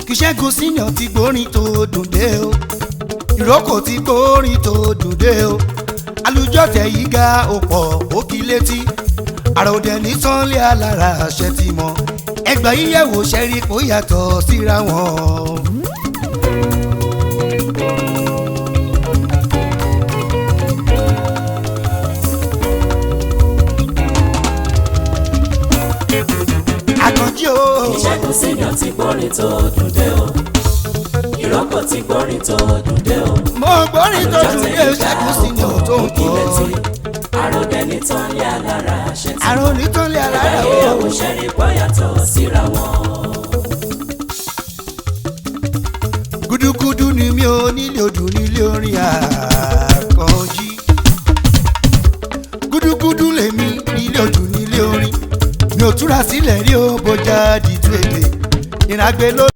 kí Ṣẹ́gun Snr ti gbórin tó dùn dé o ìrókò ti gbórin tó dùn dé o àlùjọ tẹ̀ yí ga òpọ̀ òkì létí àròdẹ ní sanlé alára àṣẹ ti mọ ẹgbà yíyẹ̀wò ṣẹ́rí kó yàtọ̀ síra wọn. Àkànjí o. Ṣẹ́gun Snr ti gbórin tó dùn dé o ìrókò ti gbórin tó dùn dé o. mo gbórin tó dùn dé Ṣẹ́gun Snr tó ń kọ́. àròdẹ ní sanlé alára àṣẹ ti mọ àrò nítorí alára o. ẹgbà yíyẹ̀wò ṣẹ́rí kó yàtọ̀ síra wọn. Gúdúgúdú ni mi ò nílé odù nílé orin Àkànjí. Gúdúgúdú lèmi nílé odù nílé orin mi ò túra sílẹ̀ rí o bójá dìtú èdè ìràgbé ló.